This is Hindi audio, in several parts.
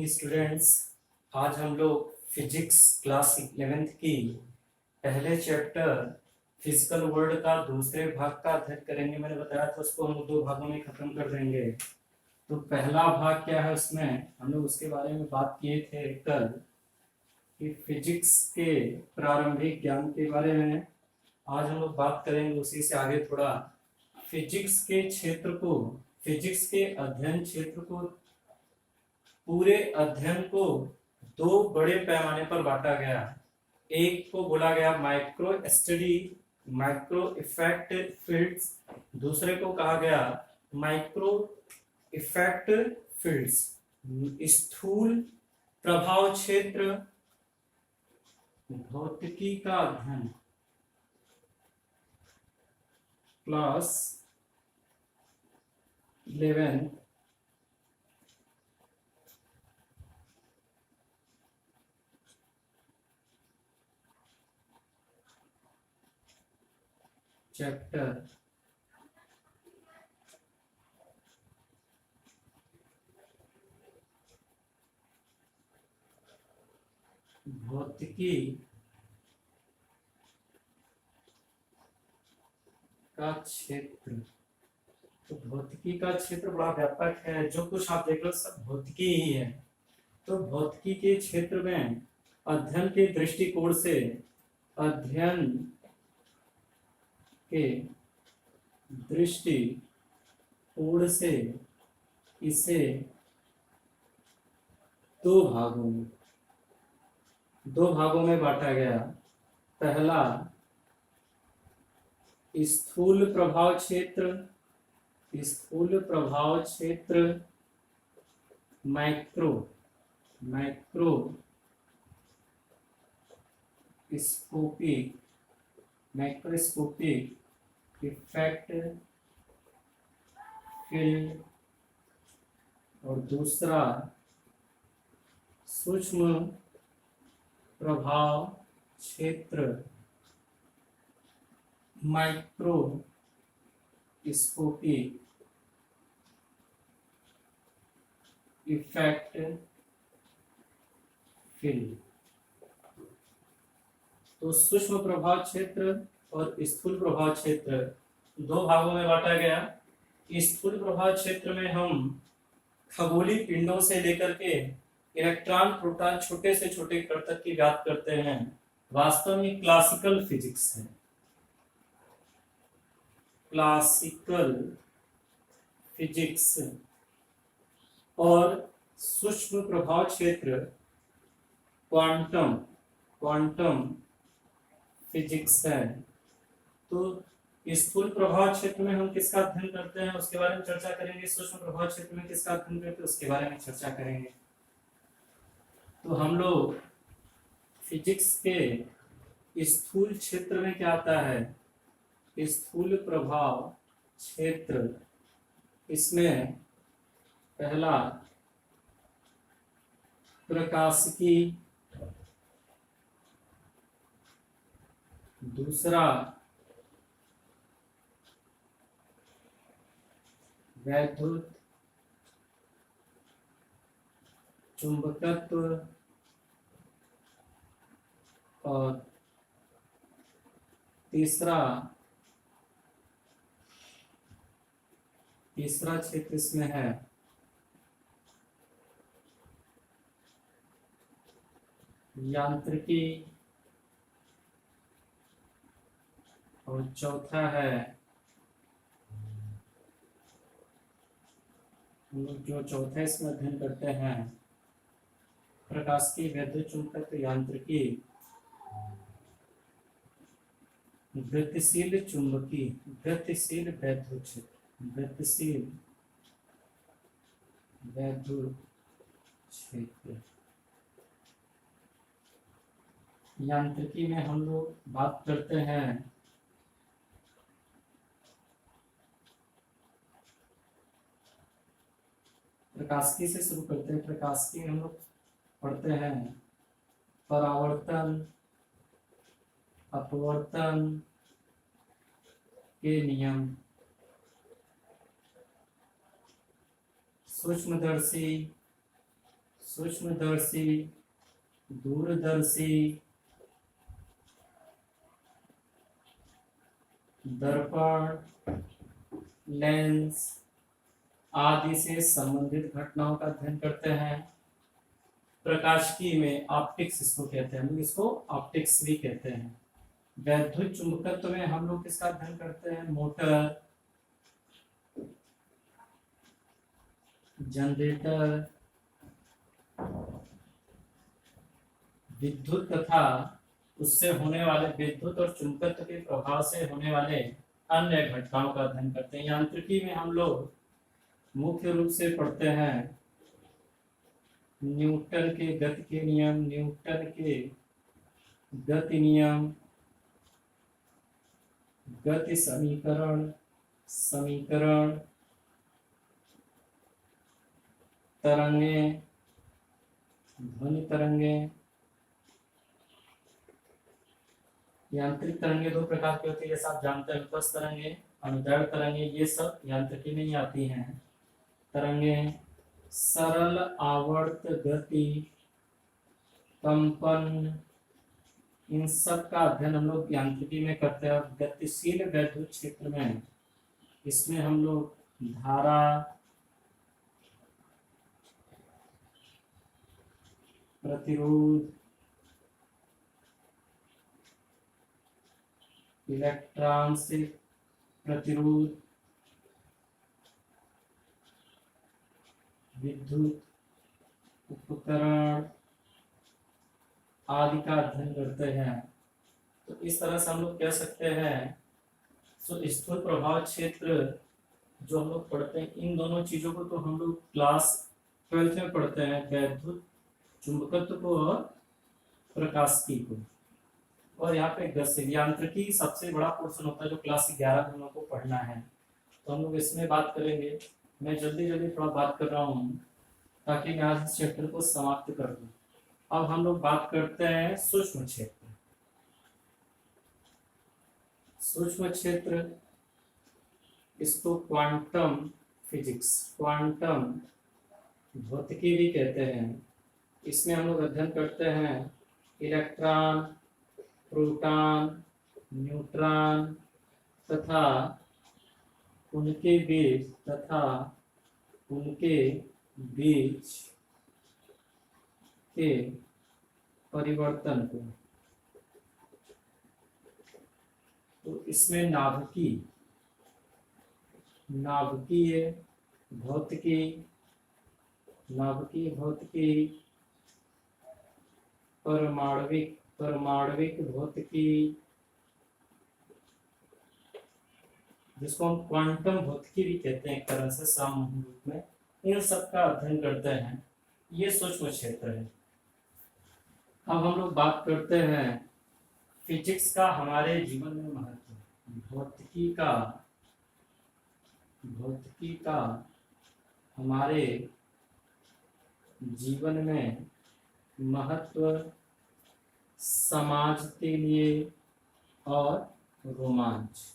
Morning students. आज हम लोग फिजिक्स क्लास 11th की पहले चैप्टर फिजिकल वर्ल्ड का दूसरे भाग का अध्ययन करेंगे। मैंने बताया था उसको हम दो भागों में खत्म कर देंगे। तो पहला भाग क्या है, उसमें हम लोग उसके बारे में बात किए थे कल कि फिजिक्स के प्रारंभिक ज्ञान के बारे में। आज हम लोग बात करेंगे उसी से आगे थोड़ा फिजिक्स के क्षेत्र को, फिजिक्स के अध्ययन क्षेत्र को, पूरे अध्ययन को दो बड़े पैमाने पर बांटा गया। एक को बोला गया micro study, micro effect fields. दूसरे को कहा गया माइक्रो इफेक्ट फील्ड्स, स्थूल प्रभाव क्षेत्र। भौतिकी का अध्ययन क्लास 11 चैप्टर भौतिकी का क्षेत्र। तो भौतिकी का क्षेत्र बड़ा व्यापक है, जो कुछ आप देख लो सब भौतिकी ही है। तो भौतिकी के क्षेत्र में अध्ययन के दृष्टिकोण से, अध्ययन के दृष्टिकोण से इसे दो भागों में बांटा गया। पहला स्थूल प्रभाव क्षेत्र, स्थूल प्रभाव क्षेत्र मैक्रोस्कोपिक इफेक्ट फील्ड, और दूसरा सूक्ष्म प्रभाव क्षेत्र माइक्रोस्कोपिक इफेक्ट फील्ड। तो सूक्ष्म प्रभाव क्षेत्र और स्थूल प्रभाव क्षेत्र दो भागों में बांटा गया। स्थूल प्रभाव क्षेत्र में हम खगोलीय पिंडों से लेकर के इलेक्ट्रॉन प्रोटॉन छोटे से छोटे कण तक की बात करते हैं। वास्तव में क्लासिकल फिजिक्स है, क्लासिकल फिजिक्स। और सूक्ष्म प्रभाव क्षेत्र क्वांटम फिजिक्स है। तो स्थूल प्रभाव क्षेत्र में हम किसका अध्ययन करते हैं उसके बारे में चर्चा करेंगे, सूक्ष्म प्रभाव क्षेत्र में किसका अध्ययन करते हैं उसके बारे में चर्चा करेंगे। तो हम लोग फिजिक्स के स्थूल क्षेत्र में क्या आता है, स्थूल प्रभाव क्षेत्र। इसमें पहला प्रकाशिकी, दूसरा वैद्युत चुंबकत्व, और तीसरा क्षेत्र इसमें है यांत्रिकी, और चौथा है हम लोग जो चौथा इसमें अध्ययन करते हैं प्रकाशिकी, वैद्युत चुंबकत्व, यांत्रिकी, गतिशील चुंबकी, गतिशील वैद्युत क्षेत्र, गतिशील वैद्युत क्षेत्र। यांत्रिकी में हम लोग बात करते हैं प्रकाशिकी से शुरू करते हैं। प्रकाशिकी में हम लोग पढ़ते हैं परावर्तन, अपवर्तन के नियम, सूक्ष्मदर्शी सूक्ष्मदर्शी, दूरदर्शी, दर्पण, लेंस आदि से संबंधित घटनाओं का अध्ययन करते हैं। प्रकाशिकी में ऑप्टिक्स इसको कहते हैं, हम लोग इसको ऑप्टिक्स भी कहते हैं। वैद्युत चुंबकत्व में हम लोग किसका अध्ययन करते हैं? मोटर, जनरेटर, विद्युत तथा उससे होने वाले विद्युत और चुंबकत्व के प्रभाव से होने वाले अन्य घटनाओं का अध्ययन करते हैं। यांत्रिकी में हम लोग मुख्य रूप से पढ़ते हैं न्यूटन के गति के नियम, न्यूटन के गति नियम, गति समीकरण, तरंगे, ध्वनि तरंगे। यांत्रिक तरंगे दो प्रकार की होती है, जैसा आप जानते हैं, विपथ तरंगे, अनुदैर्घ्य तरंगे, ये सब यांत्रिकी में ही आती हैं। तरंगे सरल आवर्त गति, कंपन, इन सब का अध्ययन हम लोग यांत्रिकी में करते हैं। गतिशील वैद्युत क्षेत्र में इसमें हम लोग धारा, प्रतिरोध, इलेक्ट्रॉन से प्रतिरोध, विद्युत उपकरण आदि का अध्ययन करते हैं। तो इस तरह से हम लोग कह सकते हैं स्थूल प्रभाव क्षेत्र जो हम लोग पढ़ते हैं, इन दोनों चीजों को तो हम लोग क्लास 12 में पढ़ते हैं, वैद्युत चुंबकत्व को और प्रकाशिकी को। और यहाँ पे गतिशील यांत्रिकी सबसे बड़ा पोर्शन होता है जो क्लास 11 में हम लोग को पढ़ना है, तो हम लोग इसमें बात करेंगे। मैं जल्दी जल्दी थोड़ा बात कर रहा हूँ ताकि मैं आज इस चैप्टर को समाप्त कर दूं। अब हम लोग बात करते हैं सूक्ष्म क्षेत्र। सूक्ष्म क्षेत्र इसको क्वांटम फिजिक्स, क्वांटम भौतिकी भी कहते हैं। इसमें हम लोग अध्ययन करते हैं इलेक्ट्रॉन, प्रोटॉन, न्यूट्रॉन तथा उनके बीच के परिवर्तन को। तो इसमें नाभिकीय भौतिकी, परमाणविक भौतिकी, जिसको हम क्वांटम भौतिकी भी कहते हैं एक तरह से सामूहिक रूप में, इन सब का अध्ययन करते हैं। ये सूक्ष्म क्षेत्र है। अब हम लोग बात करते हैं फिजिक्स का हमारे जीवन में महत्व। भौतिकी का हमारे जीवन में महत्व, समाज के लिए और रोमांच।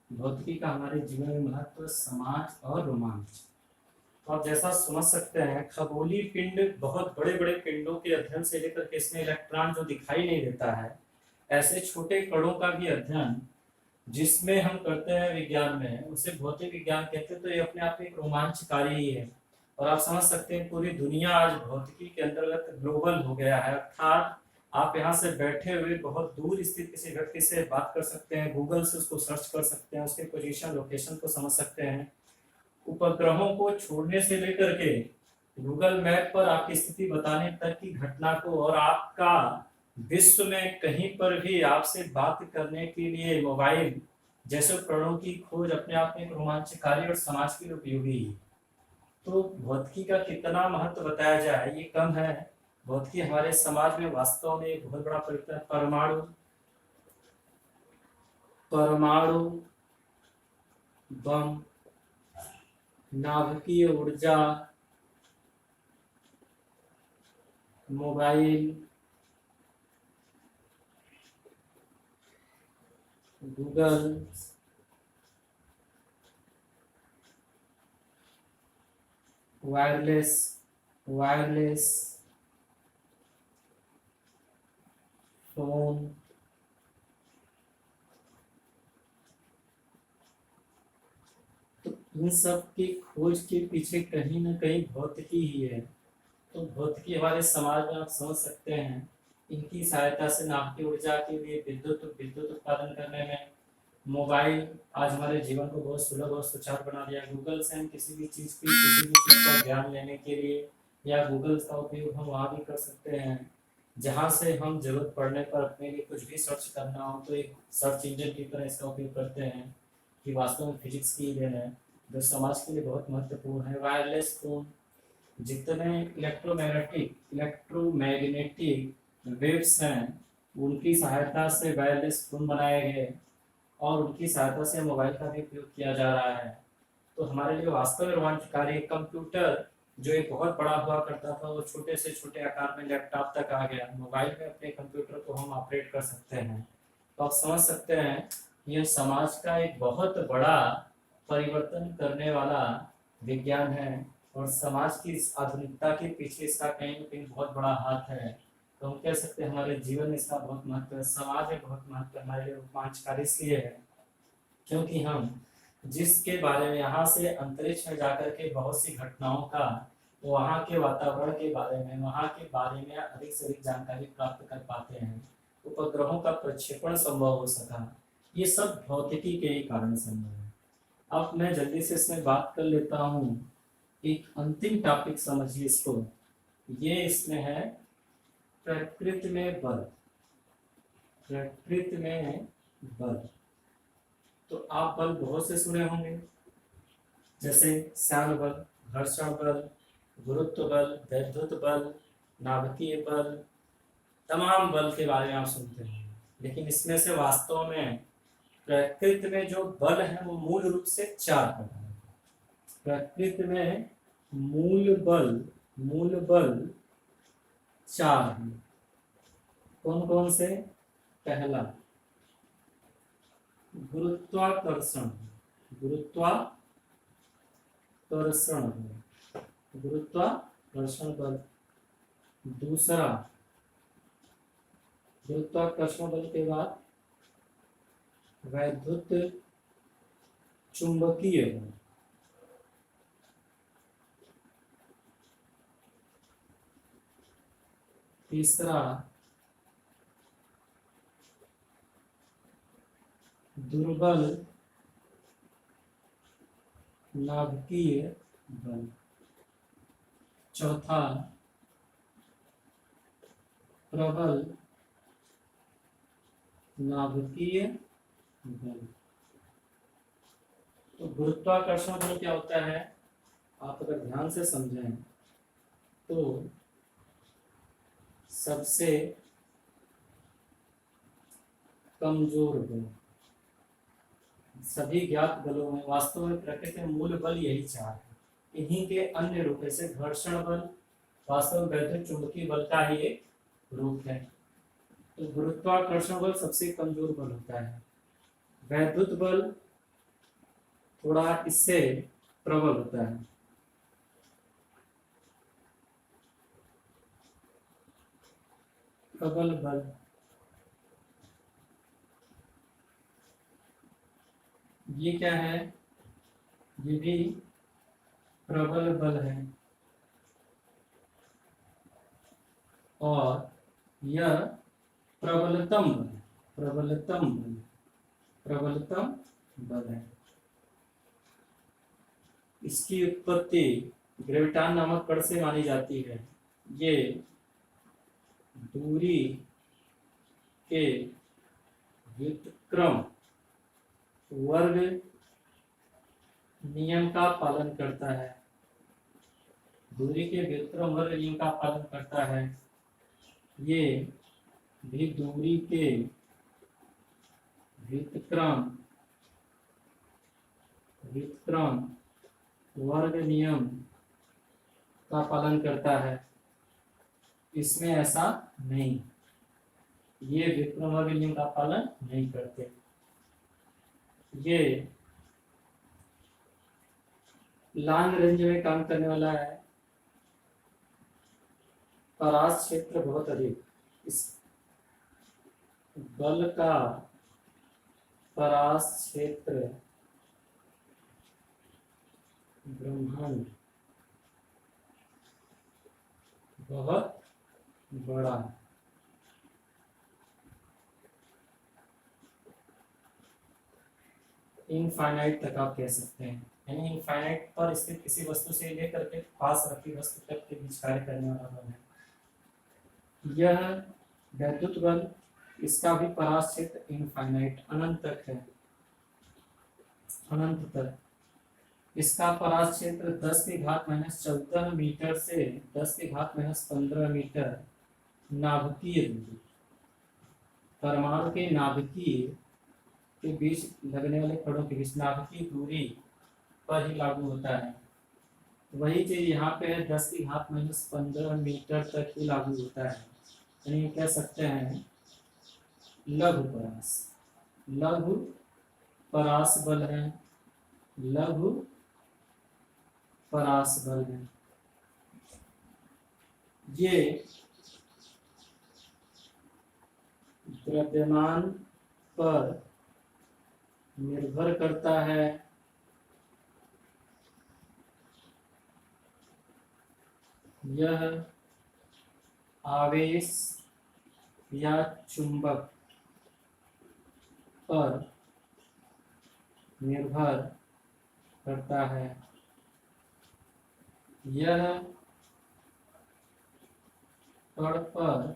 भौतिकी का हमारे जीवन में महत्व, समाज और रोमांच। तो आप जैसा समझ सकते हैं, खगोलीय पिंड, बहुत बड़े बड़े पिंडों के अध्ययन से लेकर के इसमें इलेक्ट्रॉन जो दिखाई नहीं देता है, ऐसे छोटे कणों का भी अध्ययन जिसमें हम करते हैं विज्ञान में, उसे भौतिक विज्ञान कहते हैं। तो ये अपने आप में एक रोमांचकारी ही है। और आप समझ सकते हैं पूरी दुनिया आज भौतिकी के अंतर्गत ग्लोबल हो गया है, अर्थात आप यहाँ से बैठे हुए बहुत दूर स्थित किसी व्यक्ति से बात कर सकते हैं, गूगल से उसको सर्च कर सकते हैं, उसके पोजीशन, लोकेशन को समझ सकते हैं। उपग्रहों को छोड़ने से लेकर के गूगल मैप पर आपकी स्थिति बताने तक की घटना को, और आपका विश्व में कहीं पर भी आपसे बात करने के लिए मोबाइल जैसे उपकरणों की खोज अपने आप में एक रोमांचकारी और समाज के लिए उपयोगी है। तो भौतिकी का कितना महत्व बताया जाए ये कम है। भौतिकी हमारे समाज में वास्तव में एक बहुत बड़ा परिवर्तन। परमाणु बम, नाभिकीय ऊर्जा, mobile, Google, wireless wireless phone, तो इन सब की खोज के पीछे कहीं ना कहीं भौतिकी ही है। तो भौतिकी हमारे समाज में आप समझ सकते हैं, इनकी सहायता से नाभिकीय ऊर्जा के लिए विद्युत विद्युत उत्पादन करने में मोबाइल आज हमारे जीवन को बहुत सुलभ और सुचारू बना दिया। गूगल से हम किसी भी चीज़ का ज्ञान लेने के लिए या गूगल का उपयोग हम वहाँ भी कर सकते हैं, जहाँ से हम जरूरत पड़ने पर अपने लिए कुछ भी सर्च करना हो तो एक सर्च इंजन की तरह इसका उपयोग करते हैं, कि वास्तव में फिजिक्स की देन है जो समाज के लिए बहुत महत्वपूर्ण है। वायरलेस फोन, जितने इलेक्ट्रोमैग्नेटिक वेव्स हैं उनकी सहायता से वायरलेस फोन बनाए गए और उनकी सहायता से मोबाइल का भी उपयोग किया जा रहा है। तो हमारे लिए वास्तव में रोमांचकारी कंप्यूटर जो एक बहुत बड़ा हुआ करता था वो छोटे से छोटे आकार में लैपटॉप तक आ गया। मोबाइल में अपने कंप्यूटर को हम ऑपरेट कर सकते हैं। तो आप समझ सकते हैं यह समाज का एक बहुत बड़ा परिवर्तन करने वाला विज्ञान है और समाज की इस आधुनिकता के पीछे इसका कहीं न कहीं बहुत बड़ा हाथ है। तो हम कह सकते हैं हमारे जीवन में इसका बहुत महत्व है। समाज में बहुत महत्व हमारे लिए रोमांचकारी इसलिए है क्योंकि हम जिसके बारे में यहाँ से अंतरिक्ष में जाकर के बहुत सी घटनाओं का, वहाँ के वातावरण के बारे में, वहाँ के बारे में अधिक से अधिक जानकारी प्राप्त कर पाते हैं। उपग्रहों का प्रक्षेपण संभव हो सका, ये सब भौतिकी के ही कारण संभव है। अब मैं जल्दी से इसमें बात कर लेता हूँ। एक अंतिम टॉपिक समझिए इसको, ये इसमें है प्रकृति में बल। प्रकृति में बल, तो आप बल बहुत से सुने होंगे, जैसे श्यान बल, घर्षण बल, गुरुत्व बल, वैद्युत बल, नाभिकीय बल, तमाम बल के बारे में आप सुनते हैं। लेकिन इसमें से वास्तव में प्रकृति में जो बल है वो मूल रूप से 4 प्रकार है। प्रकृति में मूल बल 4 हैं। कौन कौन से? पहला गुरुत्वाकर्षण, गुरुत्वाकर्षण बल। दूसरा गुरुत्वाकर्षण बल के बाद वैद्युत चुंबकीय बल। तीसरा दुर्बल नाभिकीय बल। चौथा प्रबल नाभिकीय बल। तो गुरुत्वाकर्षण बल क्या होता है, आप अगर ध्यान से समझें तो सबसे कमजोर बल सभी ज्ञात बलों में। वास्तव में प्रकृति में मूल बल यही 4 है। इन्हीं के अन्य रूप से घर्षण बल वास्तव में वैद्युत चुंबकीय बल का ही एक रूप है। तो गुरुत्वाकर्षण बल सबसे कमजोर बल होता है। वैद्युत बल थोड़ा इससे प्रबल होता है। प्रबल बल ये क्या है, ये भी प्रबल बल है और यह प्रबलतम बल है। इसकी उत्पत्ति ग्रेविटान नामक कण से मानी जाती है। ये दूरी के व्युत्क्रम वर्ग नियम का पालन करता है। दूरी के व्युत्क्रम वर्ग नियम का पालन करता है। ये भी दूरी के व्युत्क्रम वर्ग नियम का पालन करता है। इसमें ऐसा नहीं, ये व्युत्क्रम वर्ग नियम का पालन नहीं करते। ये लॉन्ग रेंज में काम करने वाला है। परास क्षेत्र बहुत अधिक, इस बल का परास क्षेत्र ब्रह्मांड बहुत बड़ा, इनफाइनाइट तक आप कह सकते हैं, यानी इनफाइनाइट पर स्थित किसी वस्तु से लेकर के पास रखी वस्तु तक के बीच कार्य करने वाला बल है। यह वैद्युत बल, इसका भी परास क्षेत्र इनफाइनाइट अनंत तक है, अनंत तक। इसका परास क्षेत्र 10⁻⁻14 मीटर से 10⁻⁻15 मीटर नाभिकीय दूरी, परमाणु के नाभिकीय के बीच लगने वाले कणों के बीच नाभिकीय दूरी पर ही लागू होता है। वही चीज यहाँ पे 10⁻⁻15 मीटर तक ही लागू होता है, यानी कह सकते हैं लघु परास, लघु परास बल है, लघु परास बल है। ये द्रव्यमान पर निर्भर करता है, यह आवेश या चुंबक पर निर्भर करता है, यह कण पर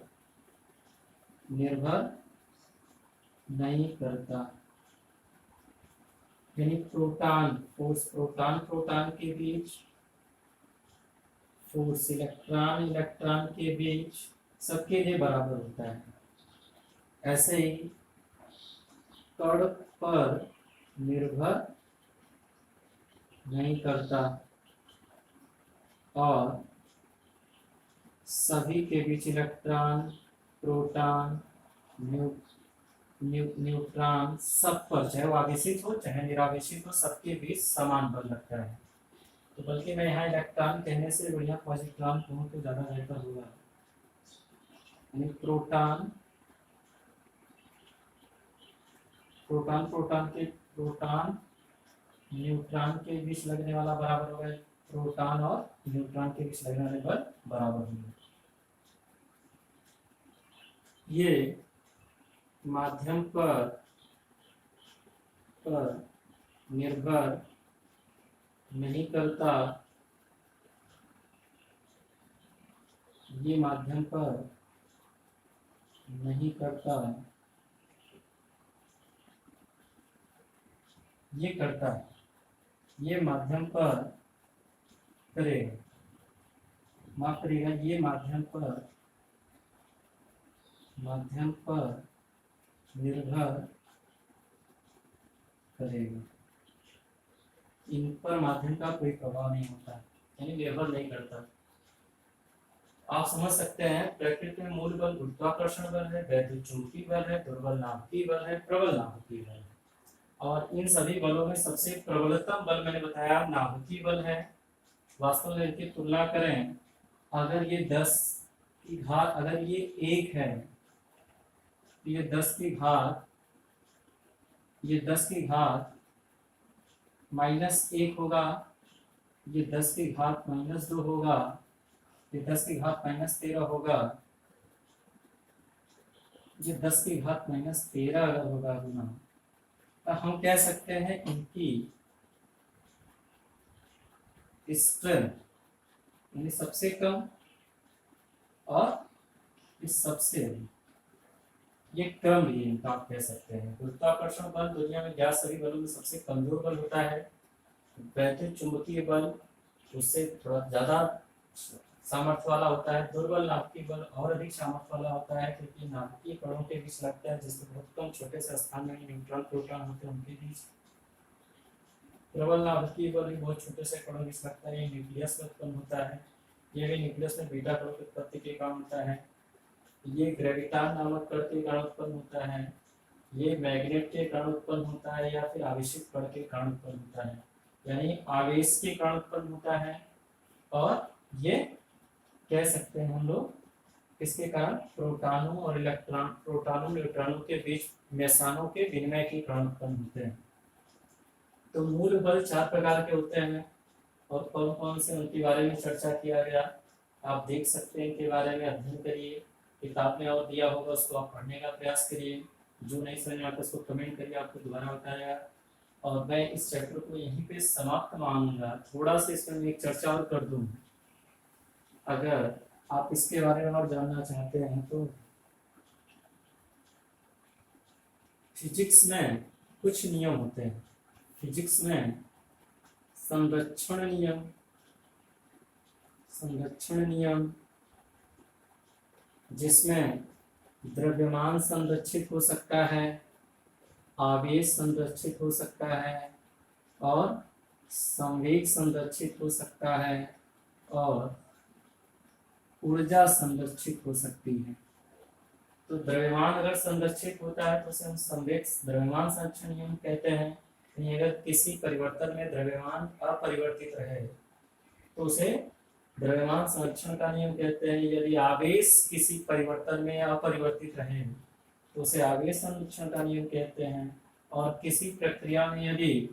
निर्भर नहीं करता। यानी प्रोटॉन फोर्स प्रोटॉन प्रोटॉन के बीच, फोर्स इलेक्ट्रॉन इलेक्ट्रॉन के बीच, सबके लिए बराबर होता है। ऐसे ही कण पर निर्भर नहीं करता और सभी के बीच इलेक्ट्रॉन प्रोटॉन न्यूट्रॉन सब पर, चाहे वो आवेशित हो चाहे निरावेशित हो, सबके बीच समान बल लगता है। तो बल्कि मैं यहाँ इलेक्ट्रॉन कहने से बढ़िया पॉजिट्रॉन कहूँ तो ज़्यादा बेहतर होगा। यानी प्रोटॉन न्यूट्रॉन के बीच लगने वाला बराबर होगा, प्रोटॉन और न्यूट्रॉन के बीच लगने वाले बल बराबर होंगे। ये माध्यम पर निर्भर नहीं करता, ये माध्यम पर नहीं करता, ये करता है, ये माध्यम पर करेगा, माफ करिएगा, ये माध्यम पर निर्भर करेगा। इन पर माध्यम का कोई प्रभाव नहीं होता, यानी निर्भर नहीं करता। आप समझ सकते हैं प्रकृति में मूल बल गुरुत्वाकर्षण बल है, वैद्युत चुंबकीय बल है, दुर्बल नाभिकीय बल है, प्रबल नाभिकीय बल है। और इन सभी बलों में सबसे प्रबलतम बल मैंने बताया नाभिकीय बल है। वास्तव में इनकी तुलना करें, अगर ये 10 की घात, अगर ये 1 है तो ये 10 की घात -1 होगा, ये 10 की घात -2 होगा, ये 10 की घात -13 होगा, ये 10 की घात -13 अगर होगा गुना, तो हम कह सकते हैं इनकी स्ट्रेंथ, यानी सबसे कम और इस सबसे अधिक, ये क्रम भी इनका आप कह सकते हैं। गुरुत्वाकर्षण बल दुनिया में ज्ञात सभी बलों में सबसे कमजोर बल होता है। वैद्युत चुंबकीय बल उससे थोड़ा ज्यादा सामर्थ्य वाला होता है। दुर्बल नाभिकीय बल और अधिक सामर्थ्य वाला होता है, क्योंकि नाभिकीय कणों के बीच लगता है, जिससे बहुत कम छोटे से स्थान में न्यूट्रॉन प्रोटॉन होते हैं उनके बीच। प्रबल नाभिकीय बल भी बहुत छोटे से कणों के बीच लगता है, ये न्यूक्लियस में उत्पन्न होता है। ये भी न्यूक्लियस में बीटा कणों की उत्पत्ति के कारण होता है। ये ग्रेविटान नामक कण के कारण उत्पन्न होता है, ये मैग्नेट के कारण उत्पन्न होता है, या फिर आवेशित कण के कारण उत्पन्न होता है, यानी आवेश के कारण उत्पन्न होता है। और ये कह सकते हैं हम लोग किसके कारण? प्रोटॉनों न्यूट्रॉनों के बीच मेसानों के विनिमय के कारण उत्पन्न होते हैं। तो मूल बल 4 प्रकार के होते हैं और कौन कौन से उनके बारे में चर्चा किया गया, आप देख सकते हैं, इनके बारे में अध्ययन करिए, किताब में और दिया होगा उसको आप पढ़ने का प्रयास करिए, जो नहीं समझ में आता उसको कमेंट करिए, आपको दोबारा बताया। और मैं इस चैप्टर को यहीं पे समाप्त मानूंगा। थोड़ा सा इसमें एक चर्चा और कर दूं, अगर आप इसके बारे में और जानना चाहते हैं तो फिजिक्स में कुछ नियम होते हैं। फिजिक्स में संरक्षण नियम जिसमें द्रव्यमान संरक्षित हो सकता है, आवेश संरक्षित हो सकता है और संवेग संरक्षित हो सकता है और ऊर्जा संरक्षित हो सकती है। तो द्रव्यमान अगर संरक्षित होता है तो उसे हम संवेग द्रव्यमान संरक्षण नियम कहते हैं। यानी अगर किसी परिवर्तन में द्रव्यमान अपरिवर्तित रहे तो उसे द्रव्यमान संरक्षण का नियम कहते हैं। यदि आवेश किसी परिवर्तन में अपरिवर्तित रहे तो उसे आवेश संरक्षण का नियम कहते हैं। और किसी प्रक्रिया में यदि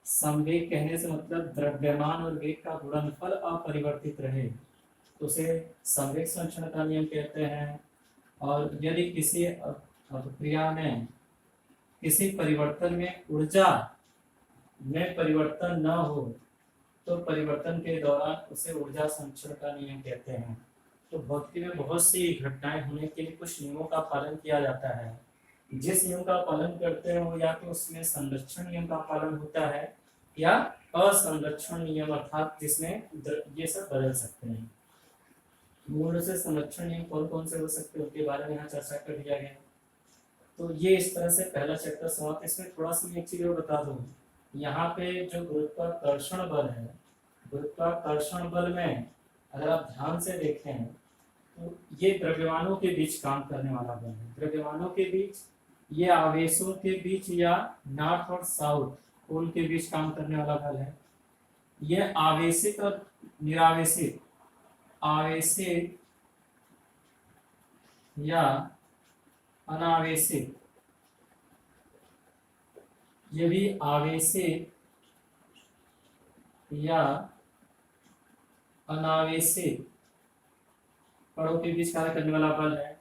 संवेग कहने से मतलब द्रव्यमान और वेग का गुणनफल अपरिवर्तित रहे तो उसे संवेग संरक्षण का नियम कहते हैं। और यदि किसी अभिक्रिया में किसी परिवर्तन में ऊर्जा में परिवर्तन न हो तो परिवर्तन के दौरान उसे ऊर्जा संरक्षण का नियम कहते हैं। तो भौतिकी में बहुत सी घटनाएं होने के लिए कुछ नियमों का पालन किया जाता है। जिस नियम का पालन करते हैं वो या तो उसमें संरक्षण नियम का पालन होता है या असंरक्षण नियम, अर्थात जिसमें ये सब बदल सकते हैं। मूल से संरक्षण नियम कौन कौन से हो सकते हैं उनके बारे में यहाँ चर्चा कर दिया गया। तो ये इस तरह से पहला चैप्टर समाप्त। इसमें थोड़ा सा एक चीज और बता दूं, यहाँ पे जो गुरुत्वाकर्षण बल है, गुरुत्वाकर्षण बल में अगर आप ध्यान से देखें तो ये द्रव्यमानों के बीच काम करने वाला बल है। द्रव्यमानों के बीच, ये आवेशों के बीच या नॉर्थ और साउथ पोल के बीच काम करने वाला बल है। ये आवेशित और निरावेशित, आवेशित या अनावेशित, ये भी आवेशित या अनावेशित कणों के बीच कार्य करने वाला बल है।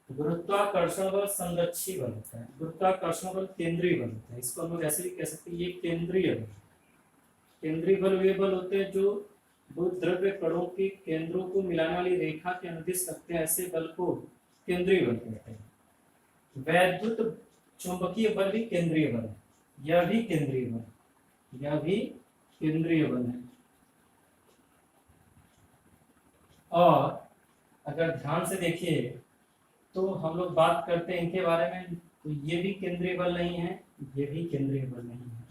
गुरुत्वाकर्षण बल संरक्षी बल होता है, गुरुत्वाकर्षण बल केंद्रीय बल होता है। इसको हम लोग ऐसे भी कह सकते हैं, ये केंद्रीय बल। केंद्रीय बल वे बल होते हैं जो दो द्रव्य कणों के केंद्रों को मिलाने वाली रेखा के अनुदिश रखते हैं, ऐसे बल को केंद्रीय बल कहते हैं। वैद्युत चुंबकीय बल भी केंद्रीय बल है, यह भी केंद्रीय बल, यह भी केंद्रीय बल है। और अगर ध्यान से देखिए तो हम लोग बात करते हैं इनके बारे में, तो ये भी केंद्रीय बल नहीं है, ये भी केंद्रीय बल नहीं है।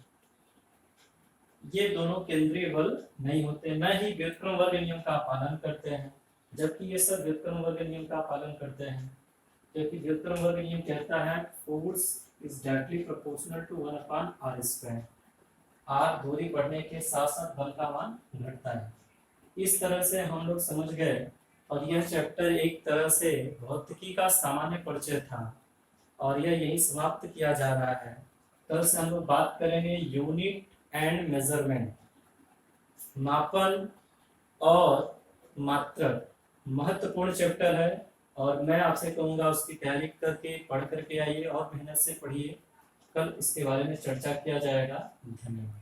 ये दोनों केंद्रीय बल नहीं होते, न ही व्युत्क्रम वर्ग नियम का पालन करते हैं, जबकि ये सब व्युत्क्रम वर्ग नियम का पालन करते हैं। क्योंकि व्युत्क्रम वर्ग नियम कहता है force is directly proportional to 1/r²। r दूरी बढ़ने के साथ साथ बल का मान घटता है। इस तरह से हम लोग समझ गए। और यह चैप्टर एक तरह से भौतिकी का सामान्य परिचय था और यह यही समाप्त किया जा रहा है। कल से हम लोग बात करेंगे यूनिट एंड मेजरमेंट, मापन और मात्रक। महत्वपूर्ण चैप्टर है और मैं आपसे कहूँगा उसकी तैयारी करके पढ़ करके आइए और मेहनत से पढ़िए। कल इसके बारे में चर्चा किया जाएगा। धन्यवाद।